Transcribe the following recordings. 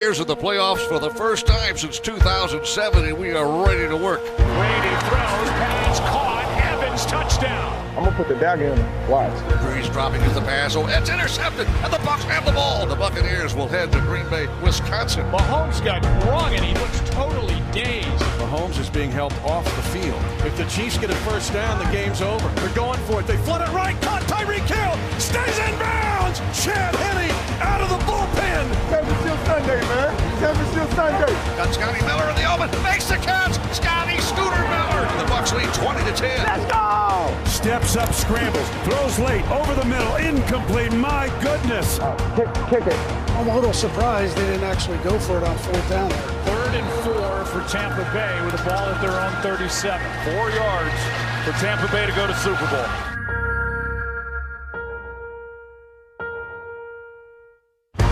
Years of the playoffs for the first time since 2007, and we are ready to work. Brady throws, pass caught, Evans touchdown. I'm gonna put the dagger in him. Watch. Breeze dropping at the pass. Oh, it's intercepted, and the Bucs have the ball. The Buccaneers will head to Green Bay, Wisconsin. Mahomes got wrong, and he looks totally dazed. Mahomes is being helped off the field. If the Chiefs get a first down, the game's over. They're going for it. They flood it right. Caught Tyreek Hill. Stays in bounds. Chad Henne out of the bullpen. San Francisco Sunday, man. San Francisco Sunday. Got Scotty Miller in the open. Makes the catch. Scotty Scooter Miller. The Bucs lead 20-10. Let's go. Steps up, scrambles, throws late, over the middle, incomplete. My goodness. Kick it. I'm a little surprised they didn't actually go for it on fourth down there. 3rd and 4 for Tampa Bay with the ball at their own 37. 4 yards for Tampa Bay to go to Super Bowl. The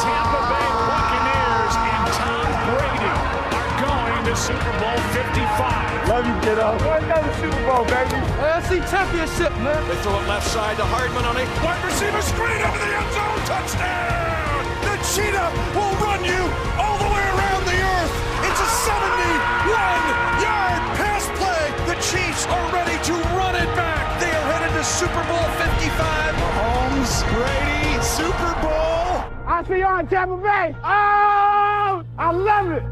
Tampa Bay Buccaneers and Tom Brady are going to Super Bowl 55. Love you, kiddo. Another Super Bowl, baby. AFC Championship, man. They throw it left side to Hardman on a wide receiver screen over the end zone. Touchdown! The Cheetah will run you all the way around the earth. It's a 71-yard pass play. The Chiefs are ready to run it back. They are headed to Super Bowl 55. Mahomes, Brady, Super Bowl. I see you on Tampa Bay. Oh, I love it.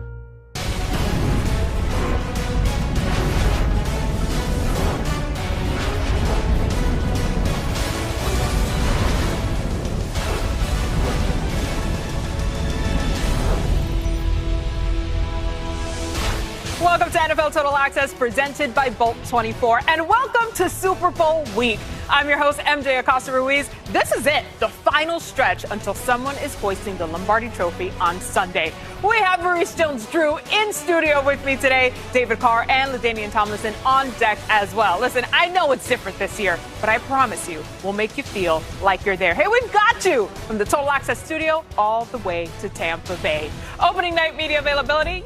Welcome to NFL Total Access presented by Bolt 24 and welcome to Super Bowl week. I'm your host, MJ Acosta-Ruiz. This is it, the final stretch until someone is hoisting the Lombardi Trophy on Sunday. We have Maurice Jones-Drew in studio with me today, David Carr and LaDainian Tomlinson on deck as well. Listen, I know it's different this year, but I promise you, we'll make you feel like you're there. Hey, we've got you from the Total Access studio all the way to Tampa Bay. Opening night media availability,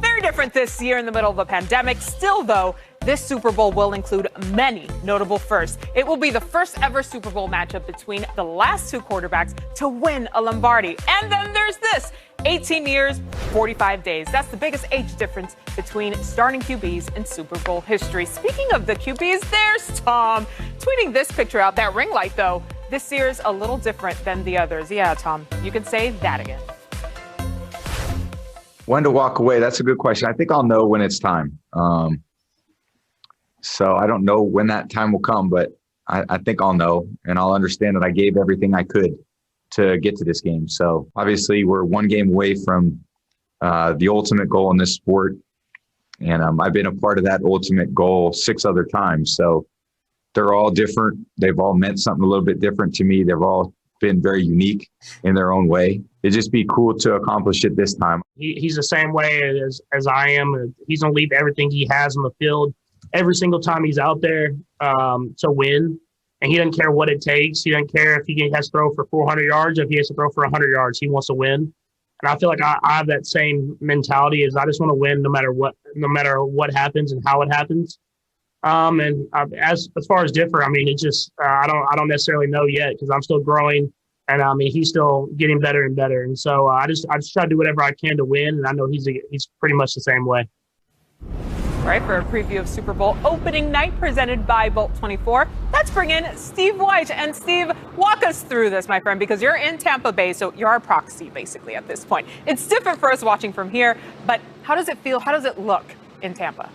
very different this year in the middle of a pandemic. Still, though, this Super Bowl will include many notable firsts. It will be the first ever Super Bowl matchup between the last two quarterbacks to win a Lombardi. And then there's this, 18 years, 45 days. That's the biggest age difference between starting QBs in Super Bowl history. Speaking of the QBs, there's Tom tweeting this picture out. That ring light, though, this year's a little different than the others. Yeah, Tom, you can say that again. When to walk away? That's a good question. I think I'll know when it's time. So I don't know when that time will come, but I think I'll know, and I'll understand that I gave everything I could to get to this game. So obviously we're one game away from the ultimate goal in this sport. And I've been a part of that ultimate goal 6 other times. So they're all different. They've all meant something a little bit different to me. They've all been very unique in their own way. It'd just be cool to accomplish it this time. He's the same way as I am. He's going to leave everything he has on the field every single time he's out there to win. And he doesn't care what it takes. He doesn't care if he has to throw for 400 yards or if he has to throw for 100 yards. He wants to win. And I feel like I have that same mentality. Is I just want to win no matter what happens and how it happens. As far as different, I mean, it's just I don't necessarily know yet because I'm still growing, and I mean he's still getting better and better. And so I just try to do whatever I can to win, and I know he's pretty much the same way. All right, for a preview of Super Bowl opening night presented by Bolt 24, let's bring in Steve White. And Steve, walk us through this, my friend, because you're in Tampa Bay, so you're our proxy basically at this point. It's different for us watching from here, but how does it feel? How does it look in Tampa?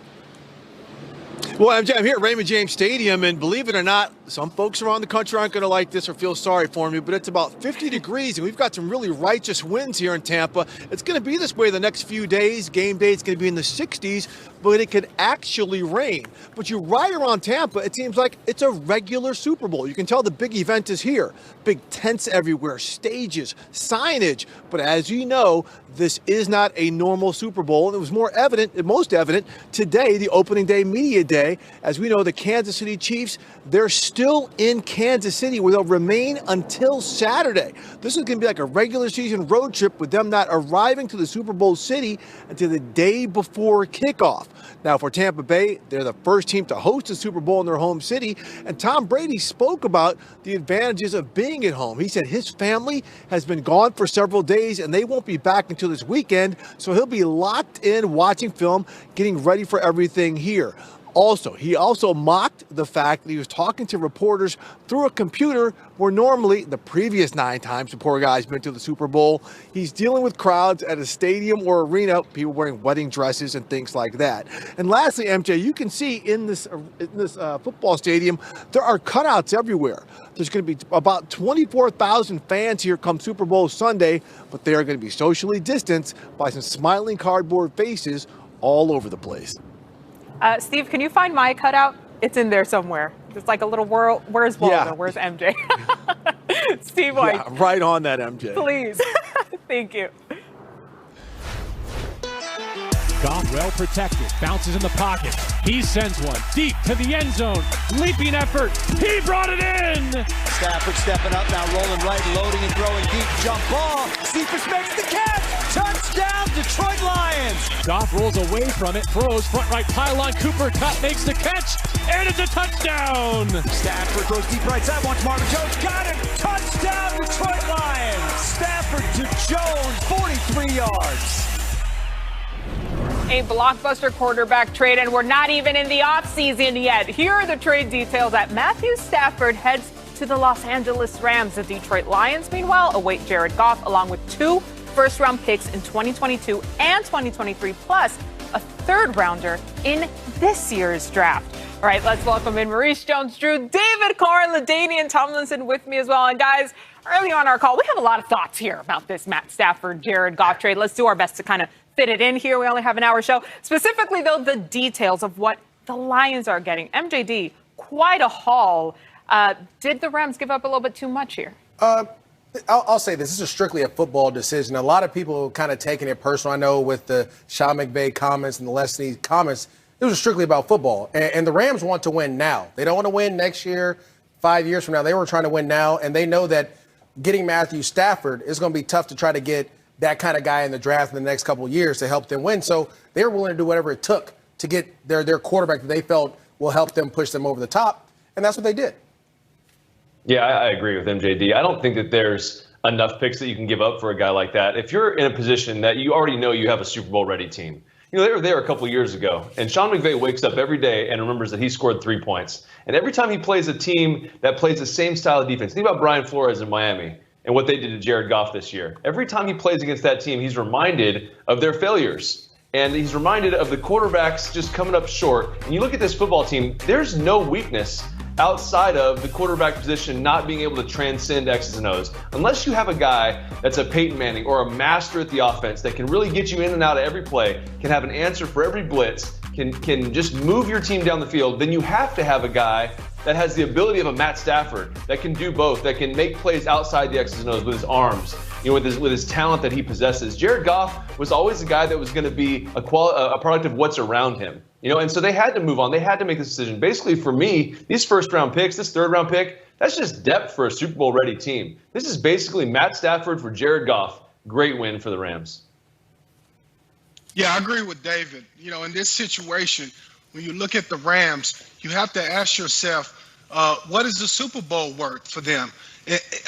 Well, I'm here at Raymond James Stadium, and believe it or not, some folks around the country aren't going to like this or feel sorry for me, but it's about 50 degrees, and we've got some really righteous winds here in Tampa. It's going to be this way the next few days. Game day is going to be in the 60s, but it could actually rain. But you ride around Tampa, it seems like it's a regular Super Bowl. You can tell the big event is here. Big tents everywhere, stages, signage. But as you know, this is not a normal Super Bowl, and it was most evident today, the opening day media day. As we know, the Kansas City Chiefs, they're still still in Kansas City, where they'll remain until Saturday. This is going to be like a regular season road trip, with them not arriving to the Super Bowl city until the day before kickoff. Now, for Tampa Bay, they're the first team to host the Super Bowl in their home city, and Tom Brady spoke about the advantages of being at home. He said his family has been gone for several days, and they won't be back until this weekend, so he'll be locked in watching film, getting ready for everything here. He also mocked the fact that he was talking to reporters through a computer, where normally the previous 9 times the poor guy's been to the Super Bowl, he's dealing with crowds at a stadium or arena, people wearing wedding dresses and things like that. And lastly, MJ, you can see in this football stadium, there are cutouts everywhere. There's going to be about 24,000 fans here come Super Bowl Sunday, but they are going to be socially distanced by some smiling cardboard faces all over the place. Steve, can you find my cutout? It's in there somewhere. It's like a little world. Where's Walter? Yeah. Where's MJ? Steve White. Yeah, right on that, MJ. Please. Thank you. Goff well protected, bounces in the pocket. He sends one deep to the end zone. Leaping effort. He brought it in. Stafford stepping up now, rolling right, loading and throwing deep. Jump ball. Cephas makes the catch. Touchdown, Detroit Lions. Goff rolls away from it, throws front right pylon. Cooper Kupp makes the catch, and it's a touchdown. Stafford throws deep right side. Wants Marvin Jones. Got it. Touchdown, Detroit Lions. Stafford to Jones, 43 yards. A blockbuster quarterback trade, and we're not even in the offseason yet. Here are the trade details that Matthew Stafford heads to the Los Angeles Rams. The Detroit Lions, meanwhile, await Jared Goff along with 2 first-round picks in 2022 and 2023, plus a third-rounder in this year's draft. All right, let's welcome in Maurice Jones-Drew, David Carr, and LaDainian Tomlinson with me as well. And guys, early on our call, we have a lot of thoughts here about this Matt Stafford, Jared Goff trade. Let's do our best to kind of fit it in here. We only have an hour show. Specifically, though, the details of what the Lions are getting. MJD, quite a haul. Did the Rams give up a little bit too much here? I'll say this is strictly a football decision. A lot of people kind of taking it personal. I know with the Sean McVay comments and the Leslie comments, it was strictly about football. And the Rams want to win now. They don't want to win next year, 5 years from now. They were trying to win now, and they know that getting Matthew Stafford is going to be tough to try to get that kind of guy in the draft in the next couple of years to help them win. So they were willing to do whatever it took to get their quarterback that they felt will help them push them over the top. And that's what they did. Yeah, I agree with MJD. I don't think that there's enough picks that you can give up for a guy like that. If you're in a position that you already know you have a Super Bowl ready team, they were there a couple of years ago, and Sean McVay wakes up every day and remembers that he scored 3 points. And every time he plays a team that plays the same style of defense, think about Brian Flores in Miami and what they did to Jared Goff this year. Every time he plays against that team, he's reminded of their failures. And he's reminded of the quarterbacks just coming up short. And you look at this football team, there's no weakness outside of the quarterback position not being able to transcend X's and O's. Unless you have a guy that's a Peyton Manning or a master at the offense that can really get you in and out of every play, can have an answer for every blitz, can just move your team down the field, then you have to have a guy that has the ability of a Matt Stafford that can do both, that can make plays outside the X's and O's with his arms, with his talent that he possesses. Jared Goff was always a guy that was going to be a product of what's around him. And so they had to move on. They had to make this decision. Basically, for me, these first-round picks, this third-round pick, that's just depth for a Super Bowl-ready team. This is basically Matt Stafford for Jared Goff. Great win for the Rams. Yeah, I agree with David. In this situation, when you look at the Rams, you have to ask yourself, what is the Super Bowl worth for them?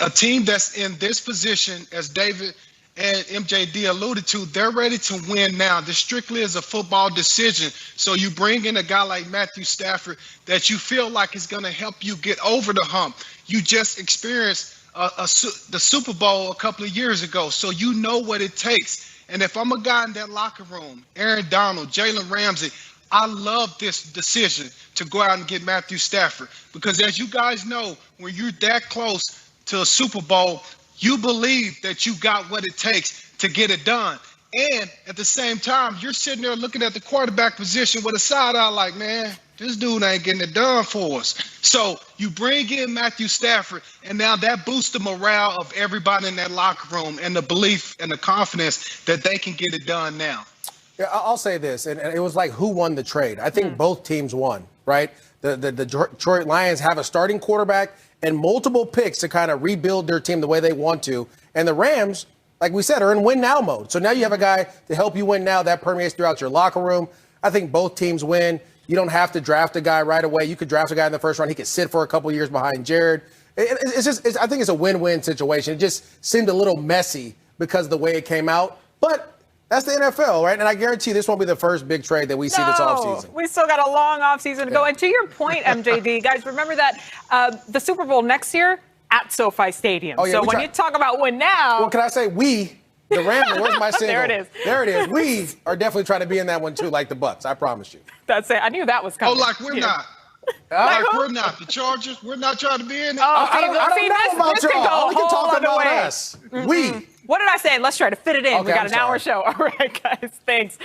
A team that's in this position, as David and MJD alluded to, they're ready to win now. This strictly is a football decision. So you bring in a guy like Matthew Stafford that you feel like is going to help you get over the hump. You just experienced the Super Bowl a couple of years ago, so you know what it takes. And if I'm a guy in that locker room, Aaron Donald, Jalen Ramsey, I love this decision to go out and get Matthew Stafford because, as you guys know, when you're that close to a Super Bowl, you believe that you got what it takes to get it done. And at the same time, you're sitting there looking at the quarterback position with a side eye like, man, this dude ain't getting it done for us. So you bring in Matthew Stafford, and now that boosts the morale of everybody in that locker room and the belief and the confidence that they can get it done now. Yeah, I'll say this, and it was like who won the trade. I think both teams won, right? right? The Detroit Lions have a starting quarterback and multiple picks to kind of rebuild their team the way they want to. And the Rams, like we said, are in win now mode. So now you have a guy to help you win now. That permeates throughout your locker room. I think both teams win. You don't have to draft a guy right away. You could draft a guy in the first round. He could sit for a couple years behind Jared. I think it's a win-win situation. It just seemed a little messy because of the way it came out. But that's the NFL, right? And I guarantee this won't be the first big trade that we see this offseason. We still got a long offseason to go. And to your point, MJD, guys, remember that the Super Bowl next year at SoFi Stadium. Oh, yeah, so when you talk about win now. Well, can I say we, the Rams, where's my single? There it is. There it is. We are definitely trying to be in that one, too, like the Bucks. I promise you. That's it. I knew that was coming. Oh, like we're not. Like we're not. The Chargers, we're not trying to be in it. I don't know about y'all. We can talk about us. We. What did I say? Let's try to fit it in. Okay, we got an hour show. All right, guys. Thanks.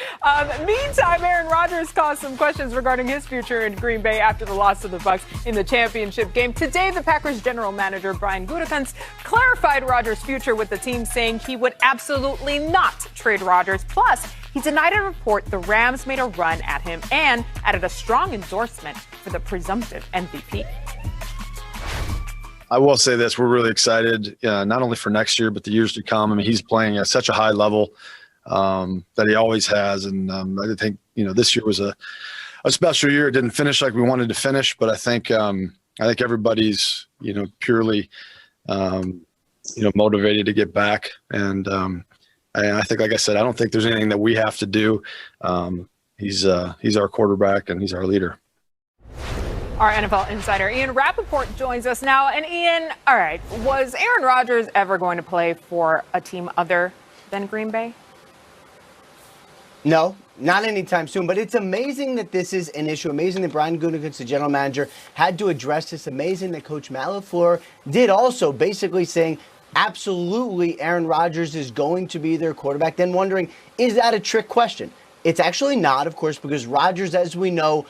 Meantime, Aaron Rodgers caused some questions regarding his future in Green Bay after the loss to the Bucs in the championship game. Today, the Packers general manager, Brian Gutekunst, clarified Rodgers' future with the team, saying he would absolutely not trade Rodgers. Plus, he denied a report the Rams made a run at him and added a strong endorsement for the presumptive MVP. I will say this, we're really excited, not only for next year, but the years to come. I mean, he's playing at such a high level that he always has. And I think, this year was a special year. It didn't finish like we wanted to finish, but I think everybody's, purely, motivated to get back. And I think, like I said, I don't think there's anything that we have to do. He's our quarterback and he's our leader. Our NFL insider, Ian Rappaport, joins us now. And Ian, all right, was Aaron Rodgers ever going to play for a team other than Green Bay? No, not anytime soon. But it's amazing that this is an issue. Amazing that Brian Gutekunst, the general manager, had to address this. Amazing that Coach Matt LaFleur did also, basically saying, absolutely, Aaron Rodgers is going to be their quarterback. Then wondering, is that a trick question? It's actually not, of course, because Rodgers, as we know,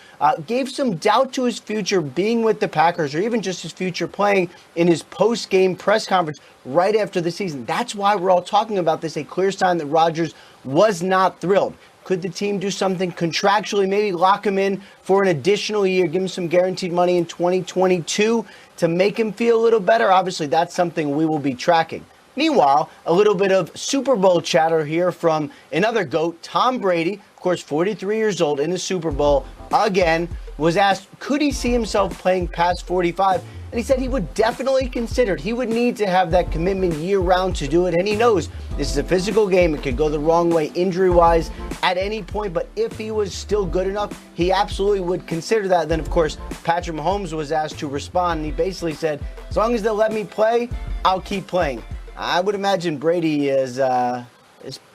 gave some doubt to his future being with the Packers or even just his future playing in his post-game press conference right after the season. That's why we're all talking about this, a clear sign that Rodgers was not thrilled. Could the team do something contractually, maybe lock him in for an additional year, give him some guaranteed money in 2022 to make him feel a little better? Obviously, that's something we will be tracking. Meanwhile, a little bit of Super Bowl chatter here from another GOAT, Tom Brady, of course, 43 years old in the Super Bowl, again, was asked, could he see himself playing past 45? And he said he would definitely consider it. He would need to have that commitment year-round to do it. And he knows this is a physical game. It could go the wrong way injury-wise at any point. But if he was still good enough, he absolutely would consider that. Then, of course, Patrick Mahomes was asked to respond. And he basically said, as long as they'll let me play, I'll keep playing. I would imagine Brady is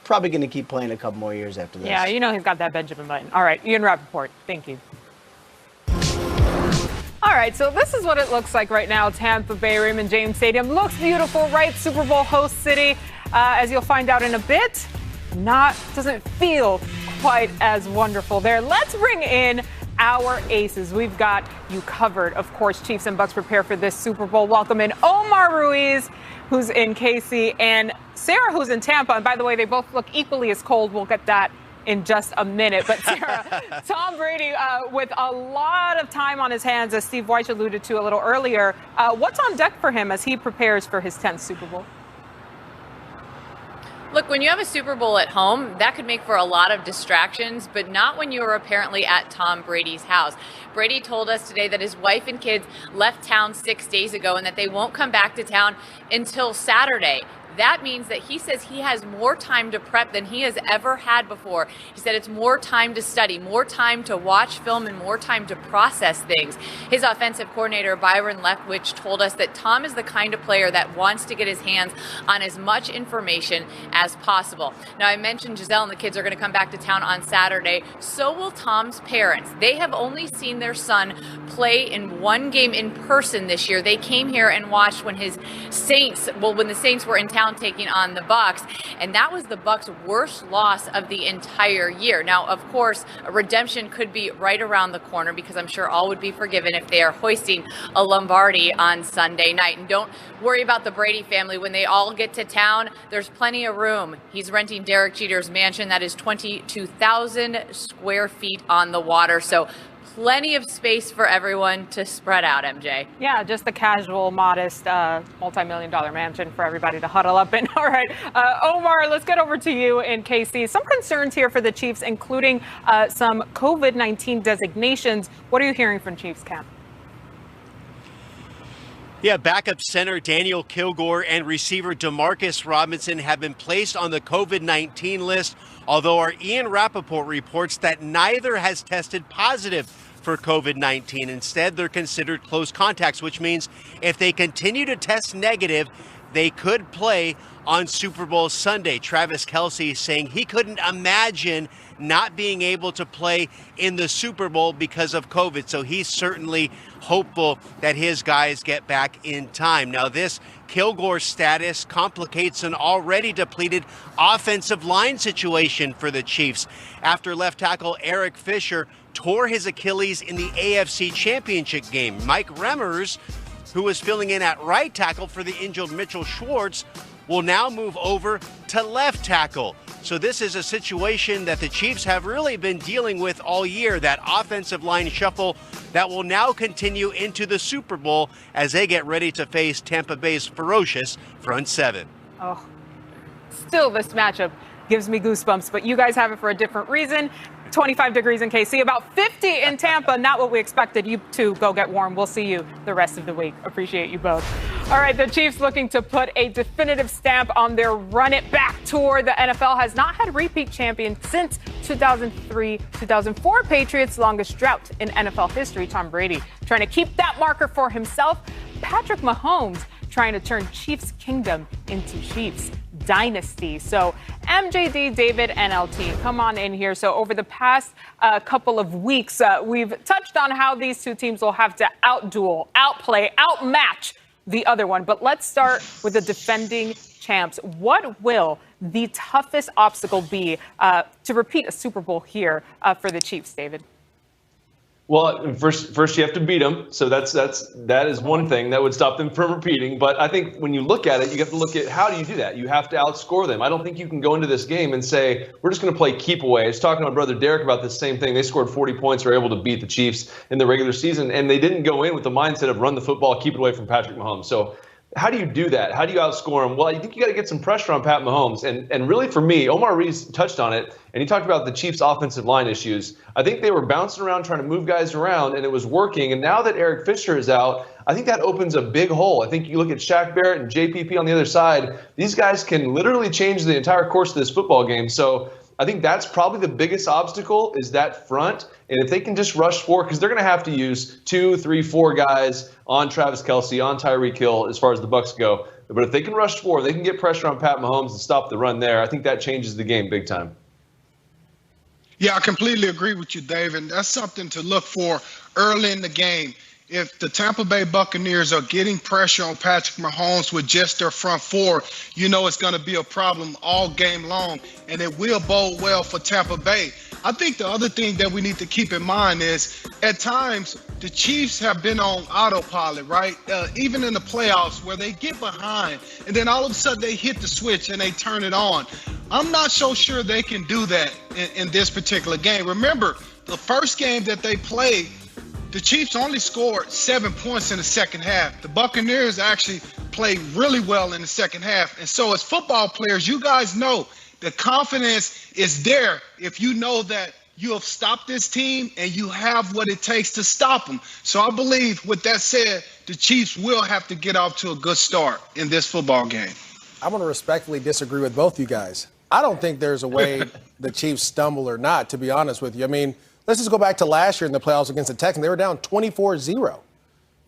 probably going to keep playing a couple more years after this. Yeah, he's got that Benjamin Button. All right, Ian Rappaport, thank you. All right, so this is what it looks like right now. Tampa Bay Raymond James Stadium looks beautiful, right? Super Bowl host city. As you'll find out in a bit, doesn't feel quite as wonderful there. Let's bring in our aces. We've got you covered. Of course, Chiefs and Bucks prepare for this Super Bowl. Welcome in Omar Ruiz, who's in KC, and Sarah, who's in Tampa. And by the way, they both look equally as cold. We'll get that in just a minute. But Sarah, Tom Brady with a lot of time on his hands, as Steve Wyche alluded to a little earlier. What's on deck for him as he prepares for his 10th Super Bowl? Look, when you have a Super Bowl at home, that could make for a lot of distractions, but not when you are apparently at Tom Brady's house. Brady told us today that his wife and kids left town 6 days ago and that they won't come back to town until Saturday. That means that he says he has more time to prep than he has ever had before. He said it's more time to study, more time to watch film, and more time to process things. His offensive coordinator, Byron Leftwich, told us that Tom is the kind of player that wants to get his hands on as much information as possible. Now, I mentioned Giselle and the kids are going to come back to town on Saturday. So will Tom's parents. They have only seen their son play in one game in person this year. They came here and watched when the Saints were in town taking on the Bucs, and that was the Bucs' worst loss of the entire year. Now, of course, a redemption could be right around the corner because I'm sure all would be forgiven if they are hoisting a Lombardi on Sunday night. And don't worry about the Brady family. When they all get to town, there's plenty of room. He's renting Derek Jeter's mansion that is 22,000 square feet on the water, so plenty of space for everyone to spread out, MJ. Yeah, just a casual, modest, multi-million-dollar mansion for everybody to huddle up in. All right, Omar, let's get over to you in KC. Some concerns here for the Chiefs, including some COVID-19 designations. What are you hearing from Chiefs camp? Yeah, backup center Daniel Kilgore and receiver Demarcus Robinson have been placed on the COVID-19 list, although our Ian Rappaport reports that neither has tested positive for COVID-19. Instead, they're considered close contacts, which means if they continue to test negative, they could play on Super Bowl Sunday. Travis Kelce saying he couldn't imagine not being able to play in the Super Bowl because of COVID. So he's certainly hopeful that his guys get back in time. Now, this Kilgore status complicates an already depleted offensive line situation for the Chiefs after left tackle Eric Fisher tore his Achilles in the AFC Championship game. Mike Remmers, who was filling in at right tackle for the injured Mitchell Schwartz, will now move over to left tackle. So this is a situation that the Chiefs have really been dealing with all year, that offensive line shuffle that will now continue into the Super Bowl as they get ready to face Tampa Bay's ferocious front seven. Oh, still this matchup gives me goosebumps, but you guys have it for a different reason. 25 degrees in KC, about 50 in Tampa. Not what we expected. You two go get warm. We'll see you the rest of the week. Appreciate you both. All right, the Chiefs looking to put a definitive stamp on their Run It Back tour. The NFL has not had repeat champion since 2003-2004 Patriots' longest drought in NFL history. Tom Brady trying to keep that marker for himself. Patrick Mahomes trying to turn Chiefs Kingdom into Chiefs Dynasty. So MJD, David, and LT, come on in here. So over the past couple of weeks, we've touched on how these two teams will have to outduel, outplay, outmatch the other one. But let's start with the defending champs. What will the toughest obstacle be to repeat a Super Bowl here for the Chiefs, David? Well, first you have to beat them. So that is one thing that would stop them from repeating. But I think when you look at it, you have to look at how do you do that? You have to outscore them. I don't think you can go into this game and say, we're just going to play keep away. I was talking to my brother Derek about this same thing. They scored 40 points, were able to beat the Chiefs in the regular season, and they didn't go in with the mindset of run the football, keep it away from Patrick Mahomes. So how do you do that? How do you outscore him? Well, I think you got to get some pressure on Pat Mahomes. And really for me, Omar Rees touched on it, and he talked about the Chiefs' offensive line issues. I think they were bouncing around trying to move guys around, and it was working. And now that Eric Fisher is out, I think that opens a big hole. I think you look at Shaq Barrett and JPP on the other side. These guys can literally change the entire course of this football game. So I think that's probably the biggest obstacle is that front. And if they can just rush forward, because they're going to have to use 2, 3, 4 guys on Travis Kelce, on Tyreek Hill, as far as the Bucs go. But if they can rush forward, they can get pressure on Pat Mahomes and stop the run there. I think that changes the game big time. Yeah, I completely agree with you, Dave. And that's something to look for early in the game. If the Tampa Bay Buccaneers are getting pressure on Patrick Mahomes with just their front four, you know it's going to be a problem all game long, and it will bode well for Tampa Bay. I think the other thing that we need to keep in mind is at times the Chiefs have been on autopilot, right? Even in the playoffs where they get behind and then all of a sudden they hit the switch and they turn it on. I'm not so sure they can do that in this particular game. Remember, the first game that they played, the Chiefs only scored 7 points in the second half. The Buccaneers actually played really well in the second half. And so as football players, you guys know the confidence is there if you know that you have stopped this team and you have what it takes to stop them. So I believe with that said, the Chiefs will have to get off to a good start in this football game. I want to respectfully disagree with both you guys. I don't think there's a way the Chiefs stumble or not, to be honest with you. I mean, let's just go back to last year in the playoffs against the Texans. They were down 24-0,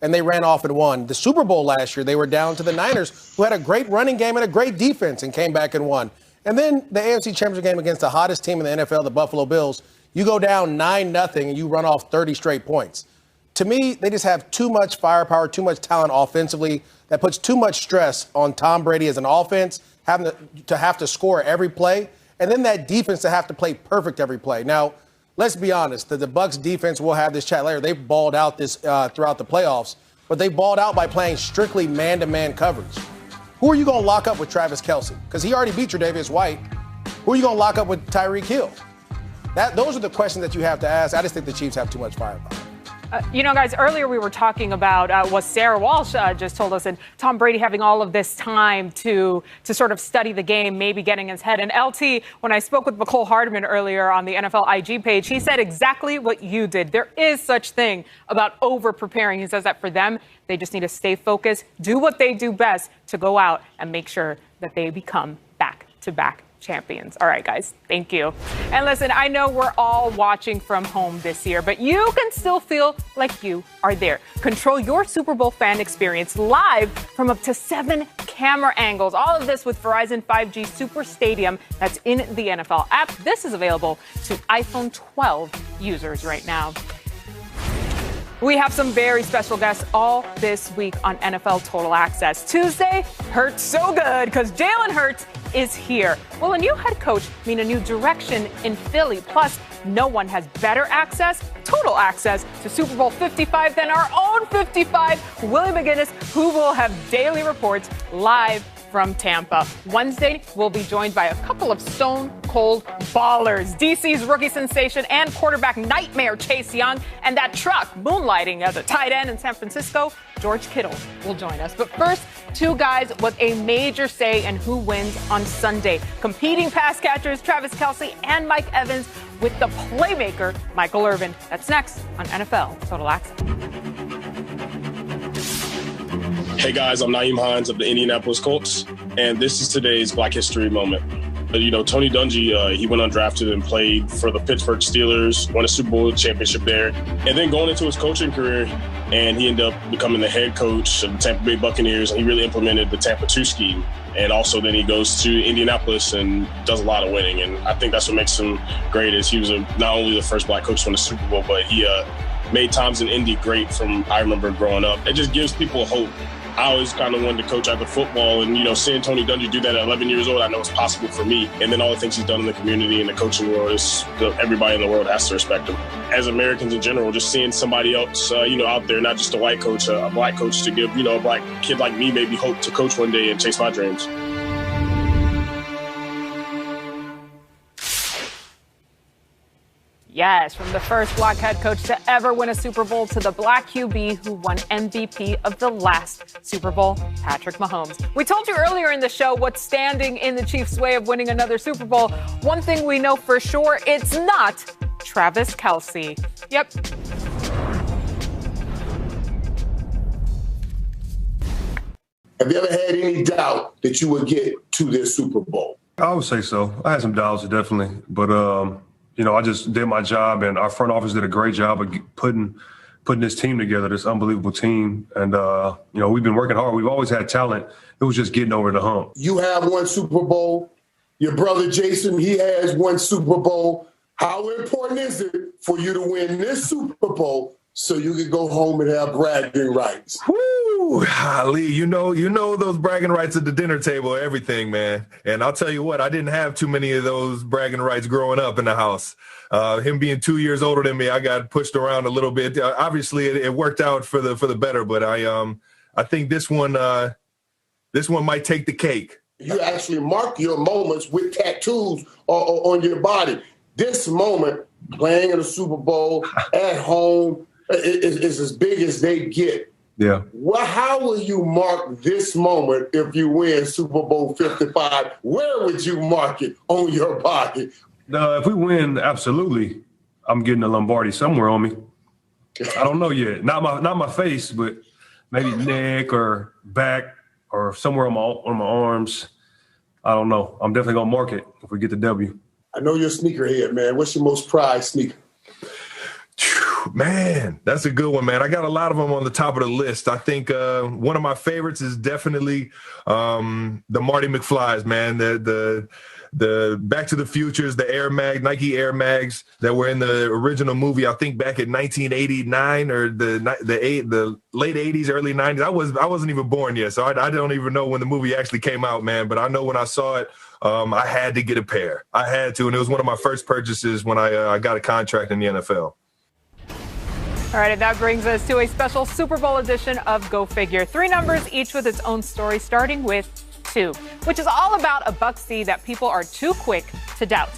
and they ran off and won. The Super Bowl last year, they were down to the Niners, who had a great running game and a great defense and came back and won. And then the AFC Championship game against the hottest team in the NFL, the Buffalo Bills, you go down 9-0 and you run off 30 straight points. To me, they just have too much firepower, too much talent offensively. That puts too much stress on Tom Brady as an offense, having to have to score every play, and then that defense to have to play perfect every play. Now, let's be honest, the Bucs defense will have this chat later. They've balled out this throughout the playoffs, but they balled out by playing strictly man-to-man coverage. Who are you going to lock up with Travis Kelce? Because he already beat Tre'Davious White. Who are you going to lock up with Tyreek Hill? Those are the questions that you have to ask. I just think the Chiefs have too much firepower. Guys, earlier we were talking about what Sarah Walsh just told us, and Tom Brady having all of this time to sort of study the game, maybe getting his head. And LT, when I spoke with McCole Hardman earlier on the NFL IG page, he said exactly what you did. There is such thing about over-preparing. He says that for them, they just need to stay focused, do what they do best to go out and make sure that they become back-to-back champions. All right, guys, thank you. And listen, I know we're all watching from home this year, but you can still feel like you are there. Control your Super Bowl fan experience live from up to 7 camera angles. All of this with Verizon 5G Super Stadium that's in the NFL app. This is available to iPhone 12 users right now. We have some very special guests all this week on NFL Total Access. Tuesday, Hurts so good because Jalen Hurts is here. Will a new head coach mean a new direction in Philly? Plus, no one has better access, total access to Super Bowl 55 than our own 55, Willie McGinnis, who will have daily reports live from Tampa. Wednesday, we'll be joined by a couple of stone-cold ballers. DC's rookie sensation and quarterback nightmare Chase Young, and that truck moonlighting as a tight end in San Francisco, George Kittle, will join us. But first, 2 guys with a major say in who wins on Sunday. Competing pass catchers Travis Kelce and Mike Evans with the playmaker Michael Irvin. That's next on NFL Total Access. Hey guys, I'm Naeem Hines of the Indianapolis Colts, and this is today's Black History moment. Tony Dungy, he went undrafted and played for the Pittsburgh Steelers, won a Super Bowl championship there, and then going into his coaching career, and he ended up becoming the head coach of the Tampa Bay Buccaneers, and he really implemented the Tampa 2 scheme. And also then he goes to Indianapolis and does a lot of winning, and I think that's what makes him great is he was not only the first Black coach to win a Super Bowl, but he made times in Indy great from I remember growing up. It just gives people hope. I always kind of wanted to coach after football, and seeing Tony Dungy do that at 11 years old, I know it's possible for me. And then all the things he's done in the community and the coaching world is everybody in the world has to respect him. As Americans in general, just seeing somebody else, out there, not just a white coach, a Black coach to give, a Black kid like me maybe hope to coach one day and chase my dreams. Yes, from the first Black head coach to ever win a Super Bowl to the Black QB who won MVP of the last Super Bowl, Patrick Mahomes. We told you earlier in the show what's standing in the Chiefs' way of winning another Super Bowl. One thing we know for sure, it's not Travis Kelce. Yep. Have you ever had any doubt that you would get to this Super Bowl? I would say so. I had some doubts, definitely. But, I just did my job, and our front office did a great job of putting this team together, this unbelievable team. And, we've been working hard. We've always had talent. It was just getting over the hump. You have one Super Bowl. Your brother Jason, he has one Super Bowl. How important is it for you to win this Super Bowl so you can go home and have bragging rights? Woo! Ali, you know those bragging rights at the dinner table, everything, man. And I'll tell you what, I didn't have too many of those bragging rights growing up in the house. Him being 2 years older than me, I got pushed around a little bit. Obviously, it worked out for the better, but I think this one might take the cake. You actually mark your moments with tattoos on your body. This moment, playing in a Super Bowl at home, is as big as they get. Yeah. Well, how will you mark this moment if you win Super Bowl 55? Where would you mark it on your body? If we win, absolutely, I'm getting a Lombardi somewhere on me. I don't know yet. Not my face, but maybe neck or back or somewhere on my arms. I don't know. I'm definitely gonna mark it if we get the W. I know you're a sneakerhead, man. What's your most prized sneaker? Man, that's a good one, man. I got a lot of them on the top of the list. I think one of my favorites is definitely the Marty McFlys, man. The Back to the Futures, the Nike Air Mags that were in the original movie. I think back in 1989 or the late 80s, early 90s. I wasn't even born yet, so I don't even know when the movie actually came out, man. But I know when I saw it, I had to get a pair. I had to, and it was one of my first purchases when I got a contract in the NFL. All right, and that brings us to a special Super Bowl edition of Go Figure. 3 numbers, each with its own story, starting with 2, which is all about a Buck C that people are too quick to doubt.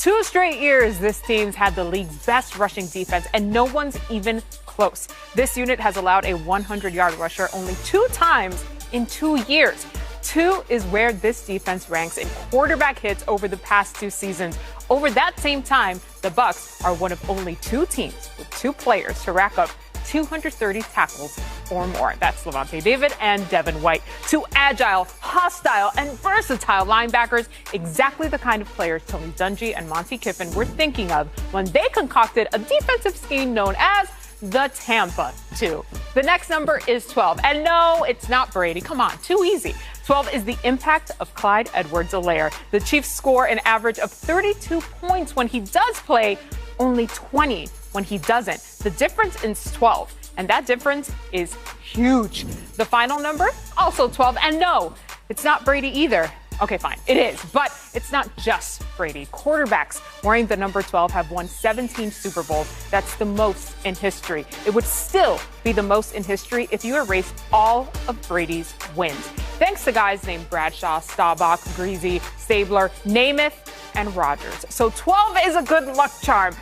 2 straight years, this team's had the league's best rushing defense, and no one's even close. This unit has allowed a 100-yard rusher only 2 times in 2 years. 2 is where this defense ranks in quarterback hits over the past 2 seasons. Over that same time, the Bucs are one of only 2 teams with 2 players to rack up 230 tackles or more. That's Levante David and Devin White. 2 agile, hostile, and versatile linebackers, exactly the kind of players Tony Dungy and Monty Kiffin were thinking of when they concocted a defensive scheme known as the Tampa 2. The next number is 12. And no, it's not Brady. Come on, too easy. 12 is the impact of Clyde Edwards-Helaire. The Chiefs score an average of 32 points when he does play, only 20 when he doesn't. The difference is 12, and that difference is huge. The final number, also 12. And no, it's not Brady either. Okay, fine, it is, but it's not just Brady. Quarterbacks wearing the number 12 have won 17 Super Bowls. That's the most in history. It would still be the most in history if you erased all of Brady's wins. Thanks to guys named Bradshaw, Staubach, Greasy, Stabler, Namath, and Rodgers. So 12 is a good luck charm.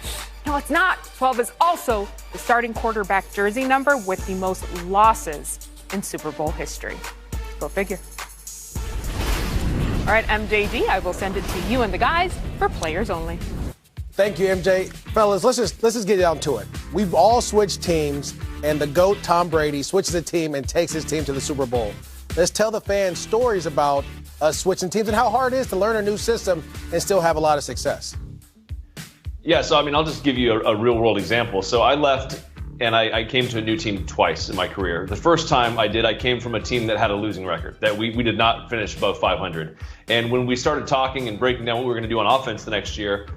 No, it's not. 12 is also the starting quarterback jersey number with the most losses in Super Bowl history. Go figure. All right, MJD, I will send it to you and the guys for players only. Thank you, MJ. Fellas, let's just get down to it. We've all switched teams, and the GOAT, Tom Brady, switches a team and takes his team to the Super Bowl. Let's tell the fans stories about us switching teams and how hard it is to learn a new system and still have a lot of success. Yeah, so I'll just give you a real world example. So I left and I came to a new team twice in my career. The first time I came from a team that had a losing record, that we did not finish above 500. And when we started talking and breaking down what we were going to do on offense the next year,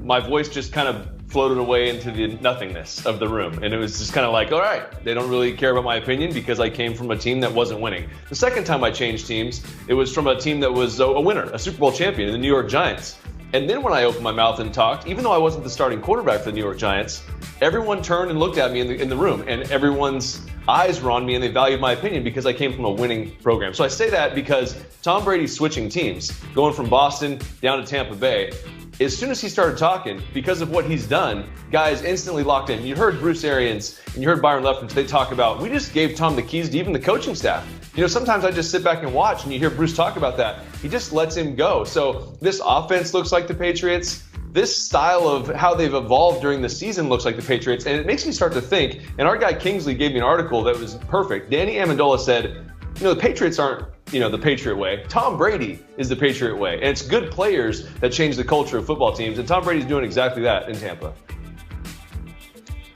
my voice just kind of floated away into the nothingness of the room. And it was just kind of like, all right, they don't really care about my opinion because I came from a team that wasn't winning. The second time I changed teams, it was from a team that was a winner, a Super Bowl champion, the New York Giants. And then when I opened my mouth and talked, even though I wasn't the starting quarterback for the New York Giants, everyone turned and looked at me in the room, and everyone's eyes were on me and they valued my opinion because I came from a winning program. So I say that because Tom Brady's switching teams, going from Boston down to Tampa Bay, as soon as he started talking, because of what he's done, guys instantly locked in. You heard Bruce Arians and you heard Byron Leftwich, they talk about, we just gave Tom the keys to even the coaching staff. You know, sometimes I just sit back and watch and you hear Bruce talk about that. He just lets him go. So this offense looks like the Patriots. This style of how they've evolved during the season looks like the Patriots. And it makes me start to think, and our guy Kingsley gave me an article that was perfect. Danny Amendola said, you know, the Patriots aren't, the Patriot way. Tom Brady is the Patriot way. And it's good players that change the culture of football teams. And Tom Brady's doing exactly that in Tampa.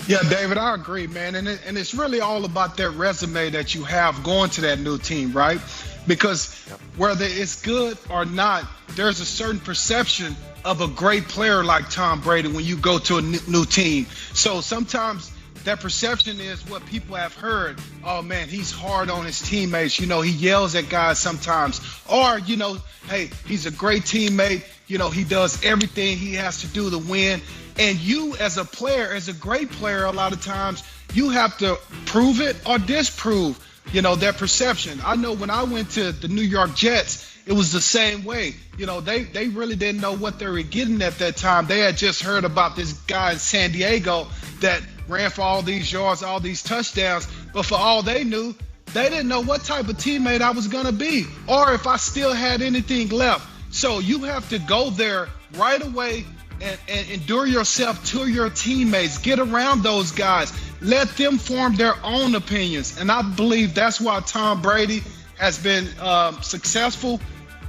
Yeah, David, I agree, man. And it's really all about that resume that you have going to that new team, right? Because whether it's good or not, there's a certain perception of a great player like Tom Brady when you go to a new team. So sometimes that perception is what people have heard. Oh, man, he's hard on his teammates. You know, he yells at guys sometimes. Or, hey, he's a great teammate. He does everything he has to do to win. And you as a player, as a great player, a lot of times you have to prove it or disprove, their perception. I know when I went to the New York Jets, it was the same way. They really didn't know what they were getting at that time. They had just heard about this guy in San Diego that ran for all these yards, all these touchdowns. But for all they knew, they didn't know what type of teammate I was going to be or if I still had anything left. So you have to go there right away and endure yourself to your teammates. Get around those guys. Let them form their own opinions. And I believe that's why Tom Brady has been successful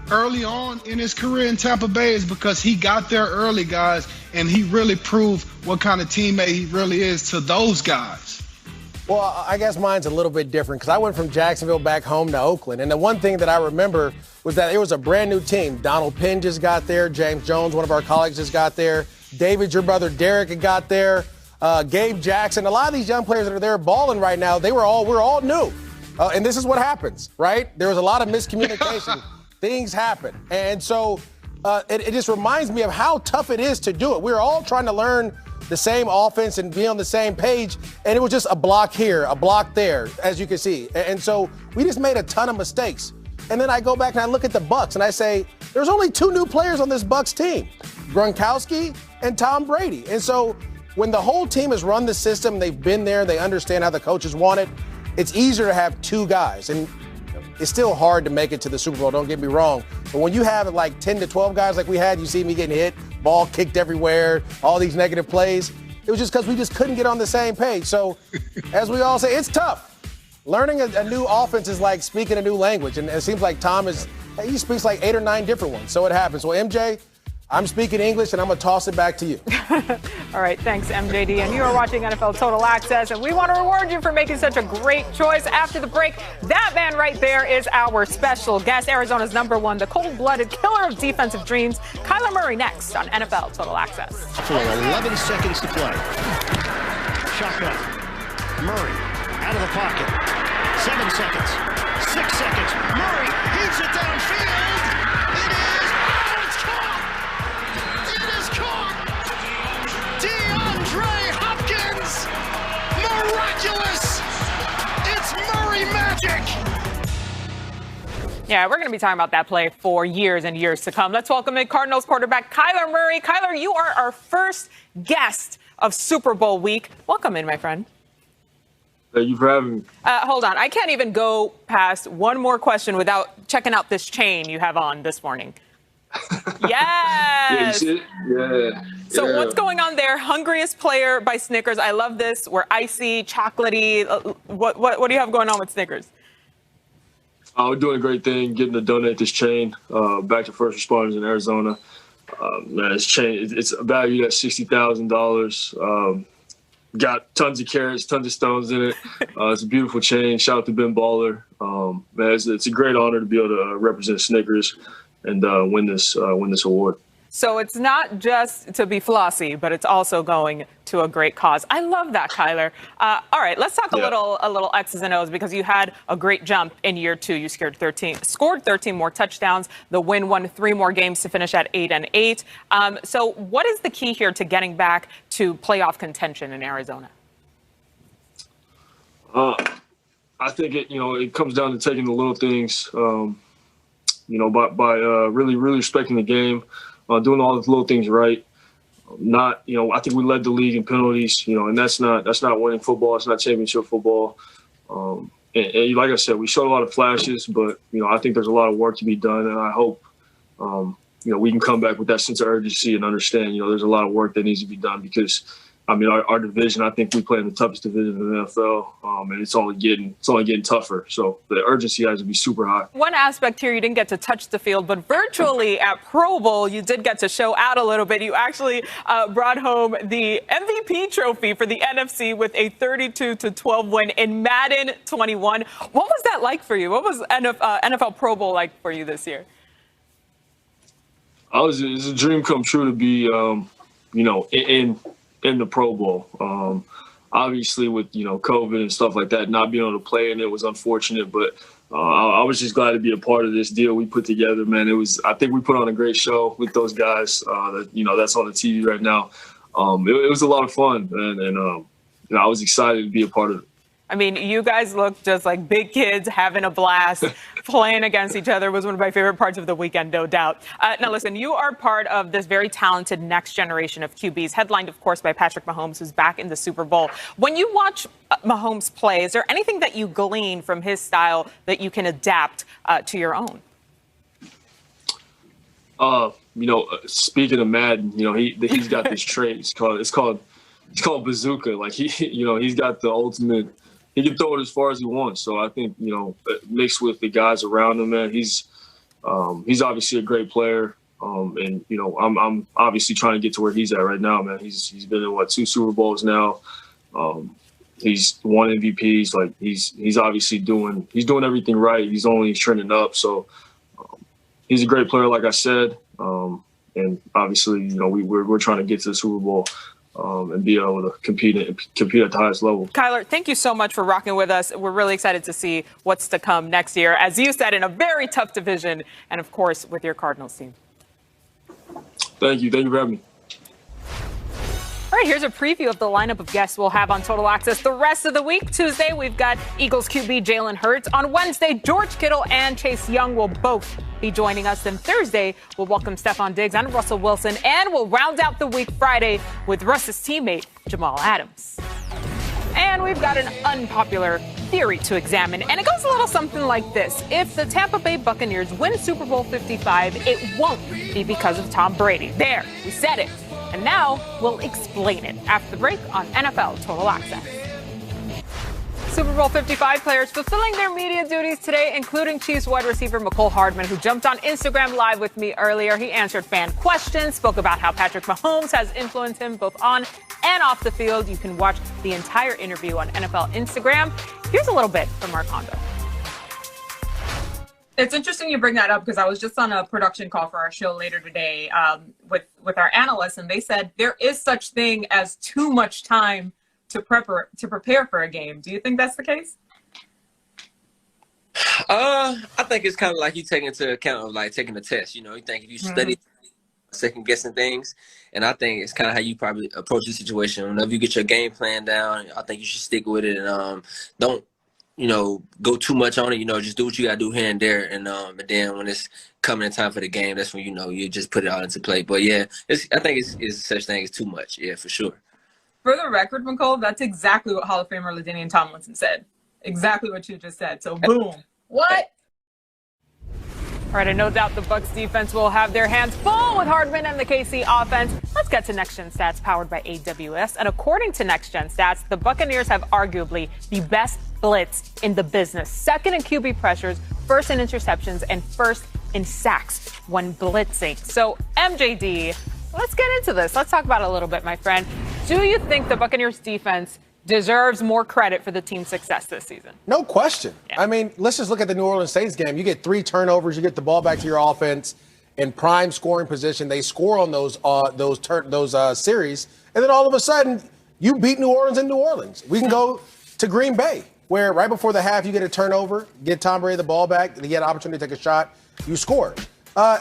early on in his career in Tampa Bay, is because he got there early, guys, and he really proved what kind of teammate he really is to those guys. Well, I guess mine's a little bit different because I went from Jacksonville back home to Oakland. And the one thing that I remember was that it was a brand new team. Donald Penn just got there. James Jones, one of our colleagues, just got there. David, your brother Derek, had got there. Gabe Jackson. A lot of these young players that are there balling right now, we're all new. And this is what happens, right? There was a lot of miscommunication. Things happen. And so it just reminds me of how tough it is to do it. We're all trying to learn the same offense and be on the same page, and it was just a block here, a block there, as you can see. And so we just made a ton of mistakes. And then I go back and I look at the Bucs and I say, there's only 2 new players on this Bucs team, Gronkowski and Tom Brady. And so when the whole team has run the system, they've been there, they understand how the coaches want it, it's easier to have 2 guys. And it's still hard to make it to the Super Bowl, don't get me wrong. But when you have like 10 to 12 guys like we had, you see me getting hit, ball kicked everywhere, all these negative plays, it was just because we just couldn't get on the same page. So as we all say, it's tough. Learning a new offense is like speaking a new language. And it seems like Tom he speaks like 8 or 9 different ones. So it happens. Well, MJ, I'm speaking English, and I'm going to toss it back to you. All right, thanks, MJD. And you are watching NFL Total Access, and we want to reward you for making such a great choice. After the break, that man right there is our special guest, Arizona's #1, the cold-blooded killer of defensive dreams, Kyler Murray, next on NFL Total Access. 11 seconds to play. Shotgun. Murray out of the pocket. 7 seconds. 6 seconds. Murray heaves it downfield. It is. Oh, it's caught. It is caught. DeAndre Hopkins. Miraculous. It's Murray magic. Yeah, we're going to be talking about that play for years and years to come. Let's welcome in Cardinals quarterback Kyler Murray. Kyler, you are our first guest of Super Bowl week. Welcome in, my friend. Thank you for having me. Hold on. I can't even go past one more question without checking out this chain you have on this morning. Yes. Yeah. So what's going on there? Hungriest player by Snickers. I love this. We're icy, chocolatey. What do you have going on with Snickers? We're doing a great thing, getting to donate this chain back to first responders in Arizona. Man, this chain, it's valued at $60,000. Got tons of carrots, tons of stones in it. It's a beautiful chain. Shout out to Ben Baller. Man, it's a great honor to be able to represent Snickers and win this award. So it's not just to be flossy, but it's also going to a great cause. I love that, Kyler. All right, let's talk a little X's and O's, because you had a great jump in year 2. You scored 13 more touchdowns. The win won 3 more games to finish at 8-8. So what is the key here to getting back to playoff contention in Arizona? I think it comes down to taking the little things, by really respecting the game. Doing all the little things right. I think we led the league in penalties, and that's not winning football. It's not championship football. And like I said, we showed a lot of flashes, but, I think there's a lot of work to be done. And I hope, we can come back with that sense of urgency and understand, there's a lot of work that needs to be done, because, our division, I think we play in the toughest division in the NFL, and it's only getting tougher. So the urgency has to be super high. One aspect here, you didn't get to touch the field, but virtually at Pro Bowl, you did get to show out a little bit. You actually brought home the MVP trophy for the NFC with a 32-12 win in Madden 21. What was that like for you? What was NFL Pro Bowl like for you this year? It's a dream come true to be, in the Pro Bowl. Obviously with, COVID and stuff like that, not being able to play in it was unfortunate, but I was just glad to be a part of this deal we put together, man. I think we put on a great show with those guys that's on the TV right now. It was a lot of fun, and I was excited to be a part of it. You guys look just like big kids having a blast. Playing against each other was one of my favorite parts of the weekend, no doubt. Now, listen, you are part of this very talented next generation of QBs, headlined, of course, by Patrick Mahomes, who's back in the Super Bowl. When you watch Mahomes play, is there anything that you glean from his style that you can adapt to your own? Speaking of Madden, he's got this trait. It's called bazooka. Like he's got the ultimate. He can throw it as far as he wants. So I think, mixed with the guys around him, man, he's obviously a great player. And I'm obviously trying to get to where he's at right now, man. He's been in 2 Super Bowls now. He's won MVPs. Like he's obviously doing everything right. He's only trending up. So he's a great player, like I said. And obviously, we're trying to get to the Super Bowl. And be able to compete at the highest level. Kyler, thank you so much for rocking with us. We're really excited to see what's to come next year, as you said, in a very tough division, and of course with your Cardinals team. Thank you for having me. All right, here's a preview of the lineup of guests we'll have on Total Access the rest of the week. Tuesday, we've got Eagles QB Jalen Hurts. On Wednesday, George Kittle and Chase Young will both be joining us. Then Thursday, we'll welcome Stephon Diggs and Russell Wilson. And we'll round out the week Friday with Russ's teammate, Jamal Adams. And we've got an unpopular theory to examine, and it goes a little something like this. If the Tampa Bay Buccaneers win Super Bowl 55, it won't be because of Tom Brady. There, we said it. And now we'll explain it after the break on NFL Total Access. Super Bowl 55 players fulfilling their media duties today, including Chiefs wide receiver Mecole Hardman, who jumped on Instagram Live with me earlier. He answered fan questions, spoke about how Patrick Mahomes has influenced him both on and off the field. You can watch the entire interview on NFL Instagram. Here's a little bit from Mark Hondo. It's interesting you bring that up because I was just on a production call for our show later today with our analysts, and they said there is such thing as too much time to prepare for a game. Do you think that's the case? I think it's kind of like you take into account of like taking a test. You know, you think if you study second guessing things, and I think it's kind of how you probably approach the situation. Whenever you get your game plan down, I think you should stick with it and don't, you know, go too much on it. You know, just do what you gotta do here and there, and then when it's coming in time for the game, that's when, you know, you just put it all into play. But yeah, I think it's such thing as too much. Yeah, for sure. For the record, Mecole, that's exactly what Hall of Famer LaDainian Tomlinson said. Exactly what you just said. So boom. What? All right, and no doubt the Bucs defense will have their hands full with Hardman and the KC offense. Let's get to Next Gen Stats powered by AWS. And according to Next Gen Stats, the Buccaneers have arguably the best blitz in the business. Second in QB pressures, first in interceptions, and first in sacks when blitzing. So, MJD, let's get into this. Let's talk about it a little bit, my friend. Do you think the Buccaneers defense deserves more credit for the team's success this season? No question. Yeah. I mean, let's just look at the New Orleans Saints game. You get 3 turnovers, you get the ball back to your offense in prime scoring position. They score on those series, and then all of a sudden, you beat New Orleans in New Orleans. We can go to Green Bay, where right before the half, you get a turnover, get Tom Brady the ball back, you get an opportunity to take a shot, you score.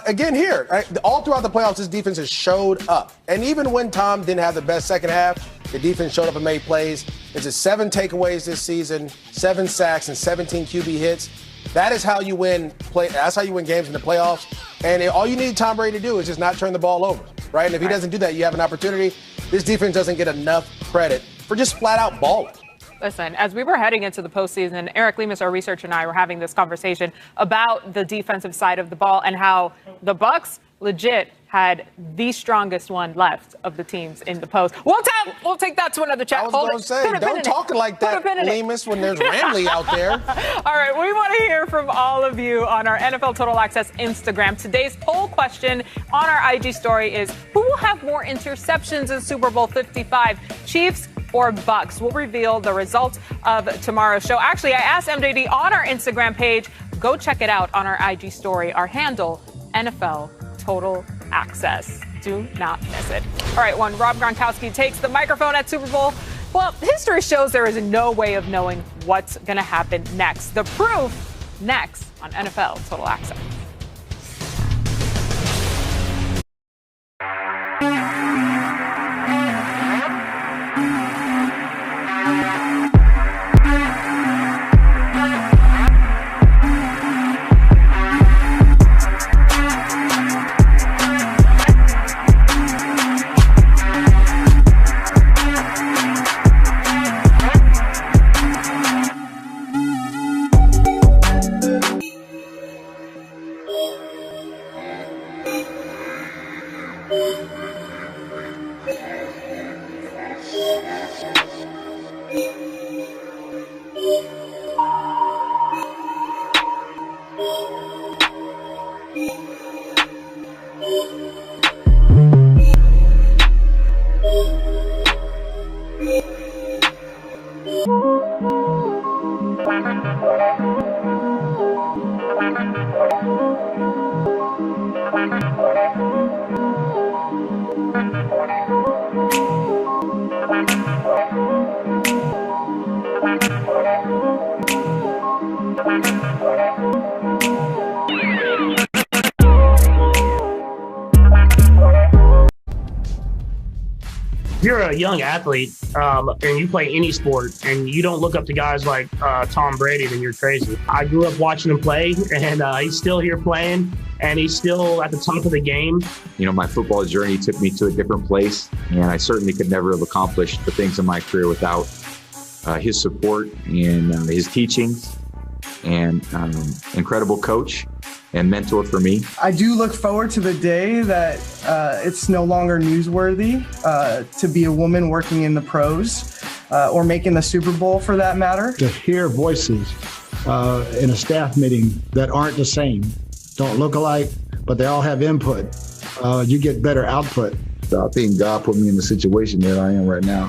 Again here, all throughout the playoffs, this defense has showed up. And even when Tom didn't have the best second half, the defense showed up and made plays. It's 7 takeaways this season, 7 sacks, and 17 QB hits. That is how you win. That's how you win games in the playoffs. And all you need Tom Brady to do is just not turn the ball over, right? And if he doesn't do that, you have an opportunity. This defense doesn't get enough credit for just flat out balling. Listen, as we were heading into the postseason, Eric Lemus, our researcher, and I were having this conversation about the defensive side of the ball and how the Bucs legit had the strongest one left of the teams in the post. We'll take that to another chat. I was going to say, don't talk like that, Lemus, when there's Ramley out there. All right, we want to hear from all of you on our NFL Total Access Instagram. Today's poll question on our IG story is, who will have more interceptions in Super Bowl 55, Chiefs or Bucs? We'll reveal the results of tomorrow's show. Actually, I asked MJD on our Instagram page. Go check it out on our IG story. Our handle, NFL Total Access. Do not miss it. All right, when Rob Gronkowski takes the microphone at Super Bowl, well, history shows there is no way of knowing what's going to happen next. The proof next on NFL Total Access. you're a young athlete and you play any sport and you don't look up to guys like Tom Brady, then you're crazy. I grew up watching him play, and he's still here playing, and he's still at the top of the game. You know, my football journey took me to a different place, and I certainly could never have accomplished the things in my career without his support and his teachings, and incredible coach and mentor for me. I do look forward to the day that it's no longer newsworthy to be a woman working in the pros or making the Super Bowl, for that matter. To hear voices in a staff meeting that aren't the same, don't look alike, but they all have input, you get better output. I think God put me in the situation that I am right now,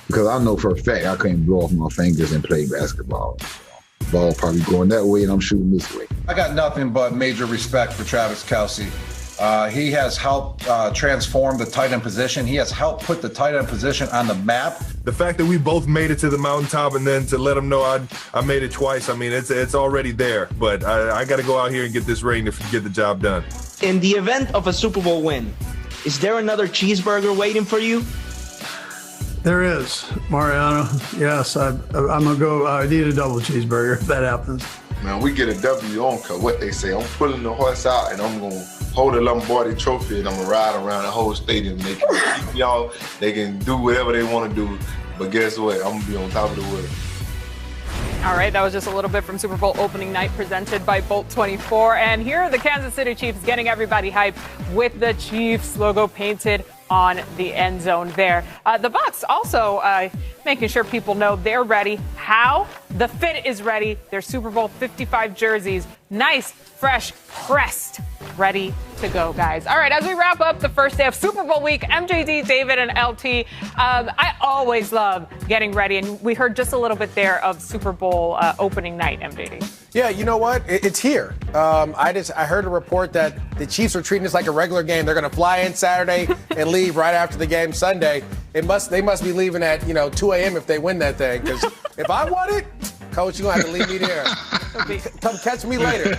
because I know for a fact I couldn't blow off my fingers and play basketball. Ball probably going that way and I'm shooting this way. I got nothing but major respect for Travis Kelce. He has helped transform the tight end position. He has helped put the tight end position on the map. The fact that we both made it to the mountaintop, and then to let them know I made it twice, I mean, it's already there. But I got to go out here and get this ring to get the job done. In the event of a Super Bowl win, is there another cheeseburger waiting for you? There is, Mariano. Yes, I'm gonna go. I need a double cheeseburger if that happens. Man, we get a W on because what they say, I'm pulling the horse out and I'm gonna hold a Lombardi trophy and I'm gonna ride around the whole stadium. They can keep y'all, they can do whatever they want to do, but guess what? I'm gonna be on top of the world. All right, that was just a little bit from Super Bowl opening night presented by Bolt 24. And here are the Kansas City Chiefs getting everybody hyped with the Chiefs logo painted on the end zone there. The Bucs also making sure people know they're ready. How? The fit is ready. Their Super Bowl 55 jerseys, nice, fresh, pressed, ready to go, guys. All right, as we wrap up the first day of Super Bowl week, MJD, David, and LT, I always love getting ready, and we heard just a little bit there of Super Bowl opening night, MJD. Yeah, you know what? It's here. I heard a report that the Chiefs are treating this like a regular game. They're going to fly in Saturday and leave right after the game Sunday. They must be leaving at 2 a.m. if they win that thing. Because if I want it, Coach, you're going to have to leave me there. Come catch me later.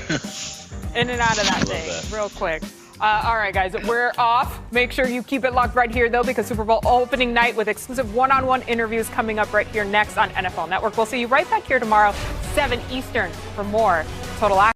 In and out of that thing, real quick. All right, guys, we're off. Make sure you keep it locked right here, though, because Super Bowl opening night with exclusive one-on-one interviews coming up right here next on NFL Network. We'll see you right back here tomorrow, 7 Eastern, for more Total Access.